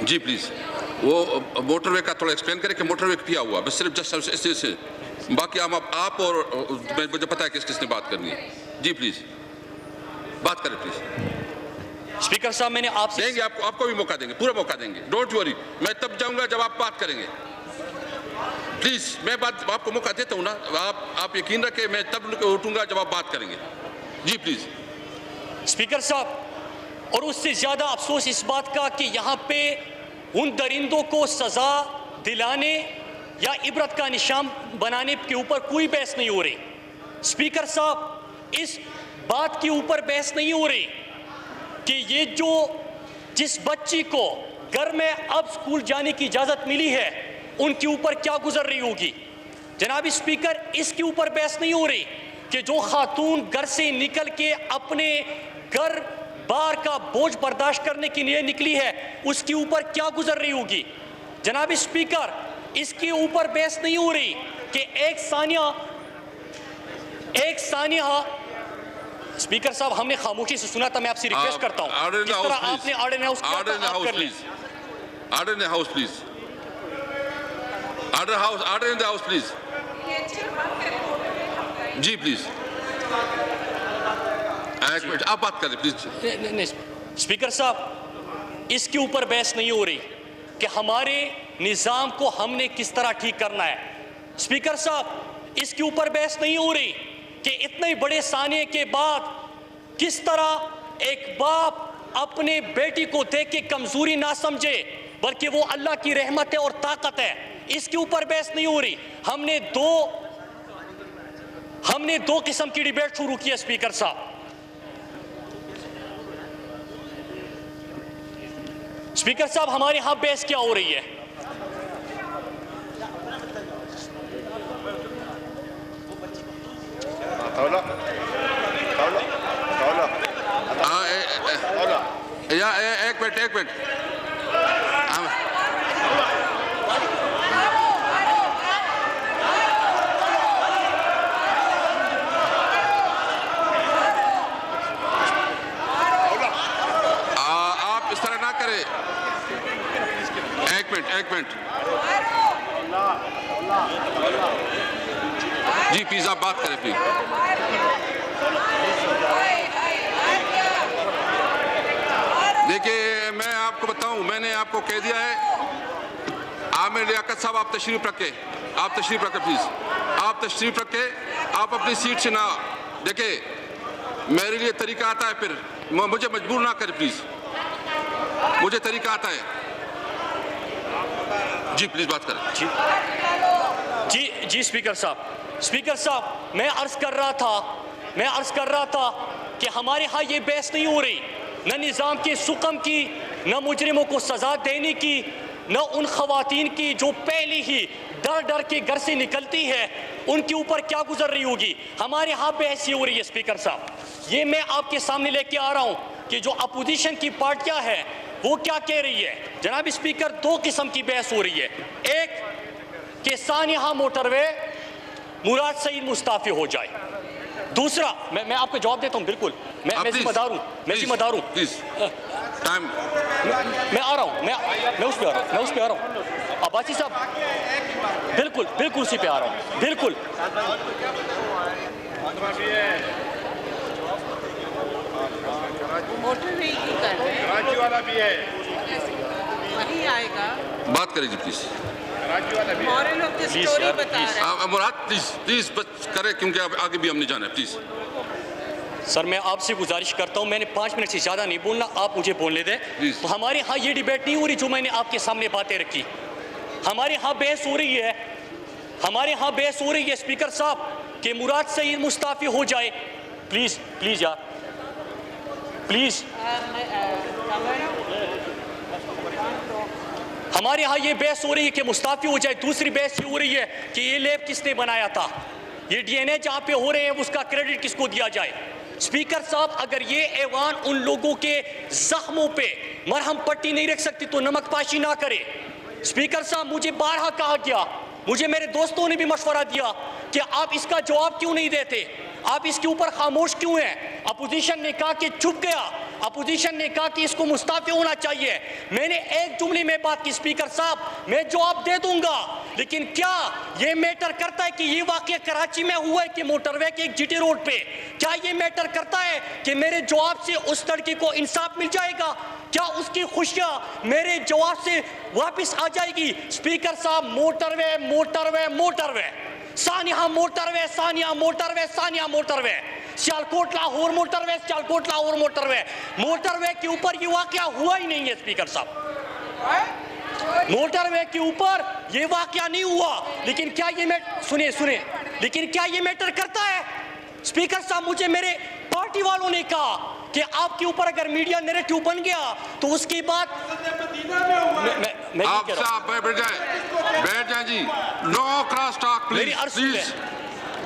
जी please, वो motorway का थोड़ा एक्सप्लेन करें कि मोटरवे किया हुआ, बस सिर्फ जस्ट ऐसे बाकी आप और मुझे पता है किस किसने बात करनी है। जी प्लीज़ बात करें प्लीज़। स्पीकर साहब, मैंने आपसे देंगे, आपको भी मौका देंगे, पूरा मौका देंगे, डोंट वरी। मैं तब जाऊंगा जब आप बात करेंगे। प्लीज़, मैं बात आपको मौका देता हूँ ना, आप यकीन रखें, मैं तब उठूंगा जब आप बात करेंगे। जी प्लीज़। स्पीकर साहब, और उससे ज़्यादा अफसोस इस बात का कि यहाँ पे उन दरिंदों को सज़ा दिलाने या इबरत का निशान बनाने के ऊपर कोई बहस नहीं हो रही। स्पीकर साहब, इस बात के ऊपर बहस नहीं हो रही कि ये जिस बच्ची को घर में अब स्कूल जाने की इजाज़त मिली है, उनके ऊपर क्या गुजर रही होगी। जनाब स्पीकर, इसके ऊपर बहस नहीं हो रही कि जो खातून घर से निकल के अपने घर बार का बोझ बर्दाश्त करने के लिए निकली है, उसके ऊपर क्या गुजर रही होगी। जनाब स्पीकर, इसके ऊपर बहस नहीं हो रही कि एक सानिया स्पीकर साहब, हमने खामोशी से सुना था। मैं आपसे रिक्वेस्ट करता हूं, जिस तरह आपने order in house order in house please, order in house please, order in the house please. जी प्लीज, एक मिनट आप बात करें प्लीज। स्पीकर साहब, इसके ऊपर बहस नहीं हो रही कि हमारे निज़ाम को हमने किस तरह ठीक करना है। स्पीकर साहब, इसके ऊपर बहस नहीं हो रही कि इतने बड़े सानिए के बाद किस तरह एक बाप अपने बेटी को देख के कमजोरी ना समझे, बल्कि वो अल्लाह की रहमत है और ताकत है। इसके ऊपर बहस नहीं हो रही। हमने दो किस्म की डिबेट शुरू की है। स्पीकर साहब, हमारे यहां बहस क्या हो रही है? एक मिनट आप इस तरह ना करें। एक मिनट जी प्लीज, आप बात करें प्लीज। देखिए, मैं आपको बताऊं, मैंने आपको कह दिया है। आमिर लियाकत साहब, आप तशरीफ रखें प्लीज, आप तशरीफ रखें। आप अपनी सीट से ना, देखिए मेरे लिए तरीका आता है, फिर मुझे मजबूर ना करें प्लीज, मुझे तरीका आता है। जी प्लीज बात करें। जी स्पीकर साहब, मैं अर्ज कर रहा था कि हमारे यहाँ ये बहस नहीं हो रही, न निज़ाम के सुकम की, न मुजरिमों को सजा देने की, न उन खवातीन की जो पहले ही डर डर के घर से निकलती है, उनके ऊपर क्या गुजर रही होगी। हमारे यहाँ बहस ये हो रही है। स्पीकर साहब, ये मैं आपके सामने लेके आ रहा हूँ कि जो अपोजिशन की पार्टियां हैं वो क्या कह रही है। जनाब स्पीकर, दो किस्म की बहस हो रही है। एक कि सानिया मोटरवे मुराद सईद मुस्ताफी हो जाए। दूसरा, मैं आपको जवाब देता हूं। बिल्कुल, मैं जिम्मेदार हूं। प्लीज टाइम, मैं आ रहा हूं, मैं उस पे आ रहा हूं। अब्बासी साहब, बिल्कुल उसी पे आ रहा हूं। बिल्कुल मोटरवे की कर रहे हैं, राज्य वाला भी है, वही आएगा। बात करें जी प्लीज। राज्य वाला भी है। हमारे लोग की स्टोरी बता रहे हैं। मुराद प्लीज करें, क्योंकि अब आगे भी हमने जाना है। प्लीज सर, मैं आपसे गुजारिश करता हूं, मैंने 5 मिनट से ज़्यादा नहीं बोलना, आप मुझे बोलने दें। तो हमारे यहाँ ये डिबेट नहीं हो रही जो मैंने आपके सामने बातें रखी। हमारे यहाँ बहस हो रही है स्पीकर साहब कि मुराद सईद मुस्ताफी हो जाए। प्लीज़ यार, प्लीज़। हमारे यहाँ ये बहस हो रही है कि मुस्ताफी हो जाए। दूसरी बहस ये हो रही है कि ये लैब किसने बनाया था, ये डीएनए जहाँ पे हो रहे हैं उसका क्रेडिट किसको दिया जाए। स्पीकर साहब, अगर ये ऐवान उन लोगों के जख्मों पे मरहम पट्टी नहीं रख सकती तो नमक पाशी ना करे। स्पीकर साहब, मुझे बारहा कहा गया, मुझे मेरे दोस्तों ने भी मशवरा दिया कि आप इसका जवाब क्यों नहीं देते। आप इसके ऊपर खामोश क्यों हैं? अपोजिशन ने कहा कि चुप गया, अपोजिशन ने कहा कि इसको मुस्ताफी होना चाहिए। मैंने एक जुमले में बात की, स्पीकर साहब मैं जवाब दे दूंगा, लेकिन क्या ये मैटर करता है कि ये वाकया कराची में हुआ है कि मोटरवे के एक जीटी रोड पे? क्या ये मैटर करता है कि मेरे जवाब से उस लड़की को इंसाफ मिल जाएगा? क्या उसकी खुशियां मेरे जवाब से वापस आ जाएगी? स्पीकर साहब, motorway motorway motorway, Sania motorway, Sania motorway, Sania motorway, Sialkot Lahore motorway, Sialkot Lahore motorway. Motorway के ऊपर ये वाकया हुआ ही नहीं है स्पीकर साहब, मोटरवे के ऊपर ये वाकया नहीं हुआ। लेकिन क्या ये सुने, लेकिन क्या ये मैटर करता है? स्पीकर साहब, मुझे मेरे पार्टी वालों ने कहा कि आपके ऊपर अगर मीडिया नैरेटिव बन गया तो उसके बाद आप साहब बैठ जाए जी। No cross talk please, please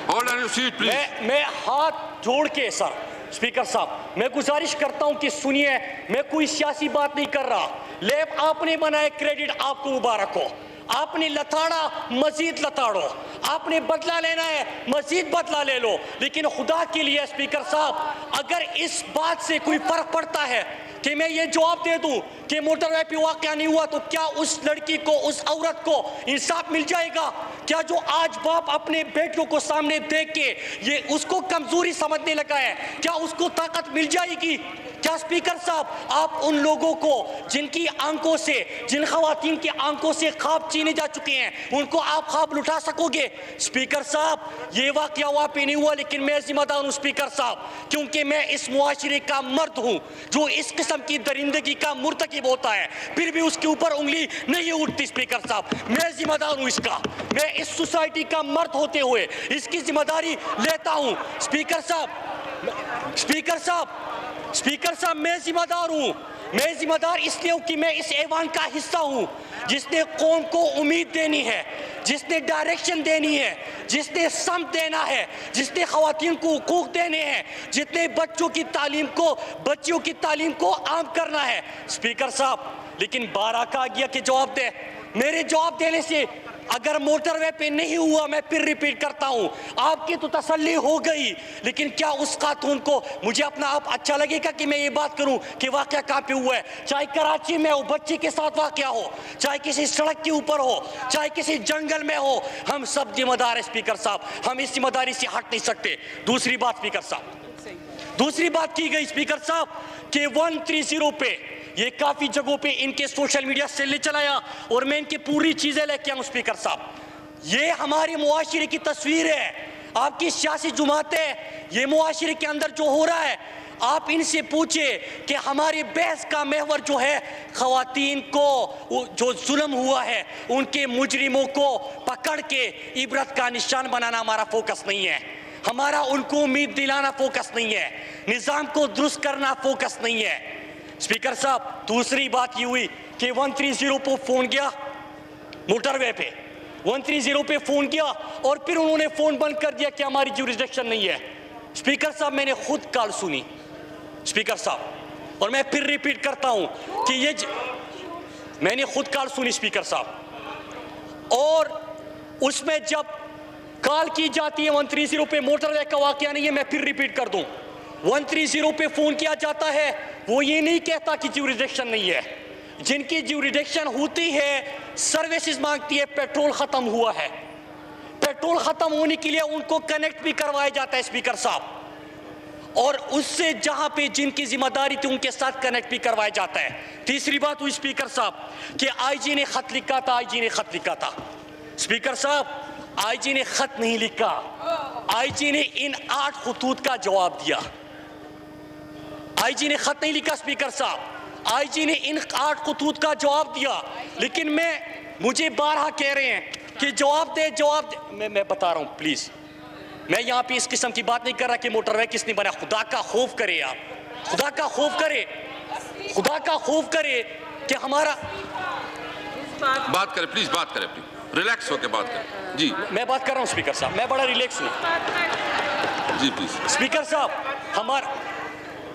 hold your seat please. मैं हाथ जोड़ के सर, स्पीकर साहब मैं गुजारिश करता हूं कि सुनिए, मैं कोई सियासी बात नहीं कर रहा। लैब आपने बनाए, क्रेडिट आपको मुबारक हो। आपने लताड़ा, मजीद लताड़ो। आपने बदला लेना है, मजीद बदला ले लो। लेकिन खुदा के लिए स्पीकर साहब, अगर इस बात से कोई फर्क पड़ता है कि मैं ये जवाब दे दूं कि मोटरवे पे वाकया नहीं हुआ, तो क्या उस लड़की को, उस औरत को इंसाफ मिल जाएगा? क्या जो आज बाप अपने बेटियों को सामने देख के ये उसको कमजोरी समझने लगा है, क्या उसको ताकत मिल जाएगी? क्या स्पीकर साहब, आप उन लोगों को जिनकी आंखों से, जिन खवातीन की आंखों से ख्वाब छीने जा चुके हैं, उनको आप ख्वाब लुटा सकोगे? स्पीकर साहब, ये वाकया वहां पे नहीं हुआ, लेकिन मैं जिम्मेदार हूं स्पीकर साहब, क्योंकि मैं इस मुआशरे का मर्द हूं जो इस किस्म की दरिंदगी का मुर्तकिब होता है, फिर भी उसके ऊपर उंगली नहीं उठती। स्पीकर साहब, मैं जिम्मेदार हूं इसका, मैं इस सोसाइटी का मर्द होते हुए इसकी जिम्मेदारी लेता हूं। स्पीकर साहब, स्पीकर साहब, स्पीकर साहब, मैं जिम्मेदार हूं। मैं जिम्मेदार इसलिए हूं कि मैं इस ऐवान का हिस्सा हूं जिसने कौम को उम्मीद देनी है, जिसने डायरेक्शन देनी है, जिसने समत देना है, जिसने खवातीन को हुकूक देने हैं, जितने बच्चों की तालीम को, बच्चियों की तालीम को आम करना है। स्पीकर साहब, लेकिन बारह का गया कि जवाब दे। मेरे जवाब देने से अगर मोटरवे पे नहीं हुआ, मैं फिर रिपीट करता हूं, आपकी तो तसल्ली हो गई, लेकिन क्या उस खातून को, मुझे अपना आप अच्छा लगेगा कि मैं ये बात करूं कि वाकया कहां पे हुआ है? चाहे कराची में हो, बच्चे के साथ वाकया हो, चाहे किसी सड़क के ऊपर हो, चाहे किसी जंगल में हो, हम सब जिम्मेदार है स्पीकर साहब, हम इस जिम्मेदारी से हट नहीं सकते। दूसरी बात स्पीकर साहब, दूसरी बात की गई स्पीकर साहब कि 130 पे ये काफी जगहों पे इनके सोशल मीडिया सेल चलाया और मैं इनकी पूरी चीजें लेके आऊं स्पीकर साहब। ये हमारे मुआशरे की तस्वीर है, आपकी सियासी जुमातें, ये मुआशरे के अंदर जो हो रहा है, आप इनसे पूछे कि हमारी बहस का महवर जो है खवातीन को जो जुल्म हुआ है, उनके मुजरिमों को पकड़ के इबरत का निशान बनाना हमारा फोकस नहीं है, हमारा उनको उम्मीद दिलाना फोकस नहीं है, निज़ाम को दुरुस्त करना फोकस नहीं है। स्पीकर साहब, दूसरी बात ये हुई कि 130 पे फोन किया, मोटरवे पे 130 पे फोन किया और फिर उन्होंने फोन बंद कर दिया कि हमारी जुरिसडिक्शन नहीं है। स्पीकर साहब, मैंने खुद कॉल सुनी स्पीकर साहब, और मैं फिर रिपीट करता हूं कि ये मैंने खुद कॉल सुनी स्पीकर साहब, और उसमें जब कॉल की जाती है 130 पे मोटरवे का वाकया नहीं है, मैं फिर रिपीट कर दूं, 130 पे फोन किया जाता है, वो ये नहीं कहता कि ज्यूरिसडिक्शन नहीं है। जिनकी ज्यूरिसडिक्शन होती है, सर्विसेज मांगती है, पेट्रोल खत्म हुआ है, पेट्रोल खत्म होने के लिए उनको कनेक्ट भी करवाया जाता है स्पीकर साहब, और उससे जहां पे जिनकी जिम्मेदारी थी उनके साथ कनेक्ट भी करवाया जाता है। तीसरी बात हुई स्पीकर साहब कि आईजी ने खत लिखा था, आईजी ने खत लिखा था। स्पीकर साहब, आईजी ने खत नहीं लिखा, आईजी ने इन 8 खतूत का जवाब दिया। आईजी ने खत नहीं लिखा स्पीकर साहब, आईजी ने इन 8 खतूत का जवाब दिया। लेकिन मुझे बारहा कह रहे हैं कि जवाब दे, जवाब दे। मैं बता रहा हूं, प्लीज, मैं यहां पे इस किस्म की बात नहीं कर रहा कि मोटरवे किसने बना। खुदा का खौफ करे आप, खुदा का खौफ करे, खुदा का खौफ करे कि हमारा बात करें प्लीज, बात करें प्लीज, रिलैक्स होकर बात करें जी। मैं बात कर रहा हूं स्पीकर साहब, मैं बड़ा रिलैक्स हूं जी। प्लीज स्पीकर साहब,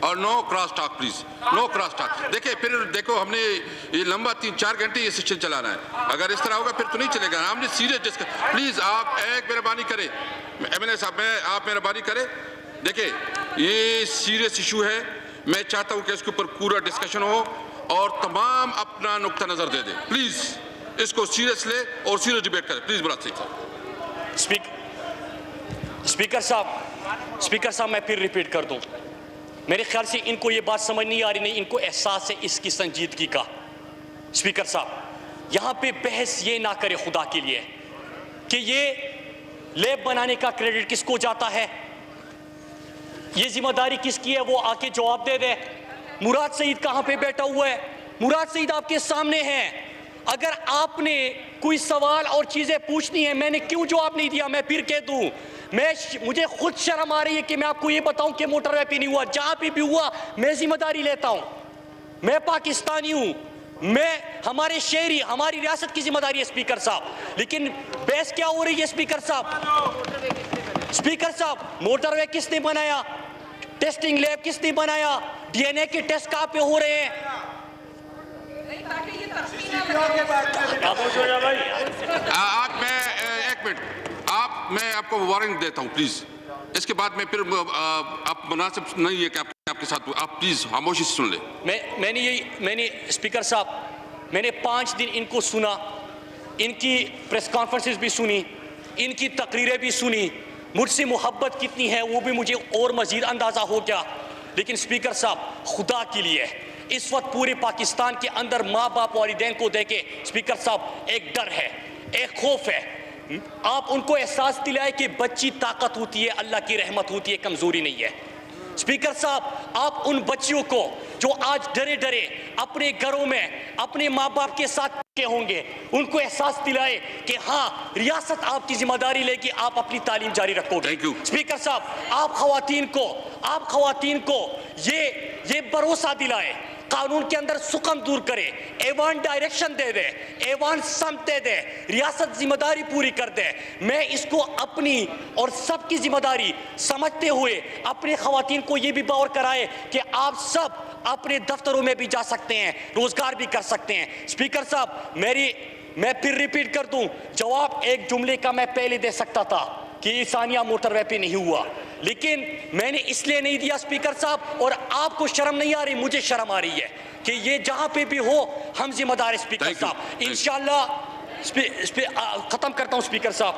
और no cross talk please, no cross talk. देखिए फिर देखो हमने ये लंबा 3-4 घंटे ये सेशन चलाना है, अगर इस तरह होगा फिर तो नहीं चलेगा। हमने सीरियस डिस्कस, प्लीज आप एक मेहरबानी करें, MLA साहब आप मेहरबानी करें। देखिए ये सीरियस इशू है, मैं चाहता हूँ कि इसके ऊपर पूरा डिस्कशन हो और तमाम अपना नुक्ता नजर दे दे। प्लीज इसको सीरियस ले और सीरियस डिबेट करें प्लीज। मुराद सिंह साहब। स्पीकर साहब मैं फिर रिपीट कर दूं, मेरे ख्याल से इनको ये बात समझ नहीं आ रही, नहीं इनको एहसास है इसकी संजीदगी का। स्पीकर साहब यहाँ पे बहस ये ना करे खुदा के लिए कि ये लैब बनाने का क्रेडिट किसको जाता है, ये जिम्मेदारी किसकी है, वो आके जवाब दे दे। मुराद सईद कहाँ पे बैठा हुआ है? मुराद सईद आपके सामने हैं। अगर आपने कोई सवाल और चीजें पूछनी है, मैंने क्यों जवाब नहीं दिया मैं फिर कह दूं, मुझे खुद शर्म आ रही है कि मैं आपको ये बताऊं कि मोटरवे पे नहीं हुआ, जहां पे भी हुआ मैं जिम्मेदारी लेता हूं। मैं पाकिस्तानी हूं, मैं हमारे शहरी, हमारी रियासत की जिम्मेदारी है स्पीकर साहब। लेकिन बहस क्या हो रही है स्पीकर साहब? स्पीकर साहब मोटरवे किसने बनाया, टेस्टिंग लैब किसने बनाया, DNA के टेस्ट कहां पे हो रहे हैं? मैं आपको वार्निंग देता हूं प्लीज, इसके बाद मैं फिर आप मुनासिब नहीं है कि आपके साथ, आप प्लीज खामोशी से सुन ले। मैंने स्पीकर साहब मैंने 5 दिन इनको सुना, इनकी प्रेस कॉन्फ्रेंसेस भी सुनी, इनकी तकरीरें भी सुनी, मुझसे मोहब्बत कितनी है वो भी मुझे और मजीद अंदाजा हो गया। लेकिन स्पीकर साहब खुदा के लिए इस वक्त पूरे पाकिस्तान के अंदर माँ बाप वालिदैन को देखे स्पीकर साहब एक डर है, एक खौफ है। आप उनको एहसास दिलाए कि बच्ची ताकत होती है, अल्लाह की रहमत होती है, कमजोरी नहीं है। स्पीकर साहब आप उन बच्चियों को जो आज डरे डरे अपने घरों में अपने माँ बाप के साथ के होंगे, उनको एहसास दिलाए कि हाँ रियासत आपकी जिम्मेदारी लेगी, आप अपनी तालीम जारी रखोगे। स्पीकर साहब आप खवातीन को ये भरोसा दिलाए, कानून के अंदर सुकन दूर करे, एवान डायरेक्शन दे दे, एवान समत दे दे, रियासत जिम्मेदारी पूरी कर दे। मैं इसको अपनी और सबकी जिम्मेदारी समझते हुए अपने खवातीन को ये भी बावर कराए कि आप सब अपने दफ्तरों में भी जा सकते हैं, रोजगार भी कर सकते हैं। स्पीकर साहब मैं फिर रिपीट कर दूं, जवाब एक जुमले का मैं पहले दे सकता था कि सानिया मोटरवे पे नहीं हुआ, लेकिन मैंने इसलिए नहीं दिया स्पीकर साहब, और आपको शर्म नहीं आ रही, मुझे शर्म आ रही है कि ये जहां पे भी हो हम जिम्मेदार है। स्पीकर साहब इंशाल्लाह खत्म करता हूं स्पीकर साहब,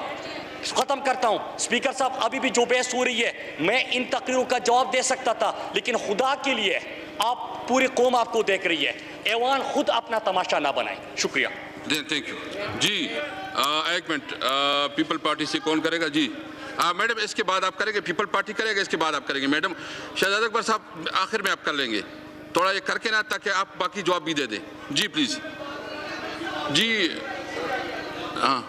स्पीकर साहब अभी भी जो बहस हो रही है मैं इन तकरीरों का जवाब दे सकता था, लेकिन खुदा के लिए आप पूरी कौम आपको देख रही है, ऐवान खुद अपना तमाशा ना बनाए। शुक्रिया। थैंक यू जी। एक मिनट, पीपल पार्टी से कौन करेगा जी? मैडम इसके बाद आप करेंगे, पीपल पार्टी करेगा, इसके बाद आप करेंगे। मैडम शहजाद अकबर साहब आखिर में आप कर लेंगे, थोड़ा ये करके ना, ताकि आप बाकी जवाब भी दे दें। जी प्लीज जी। हाँ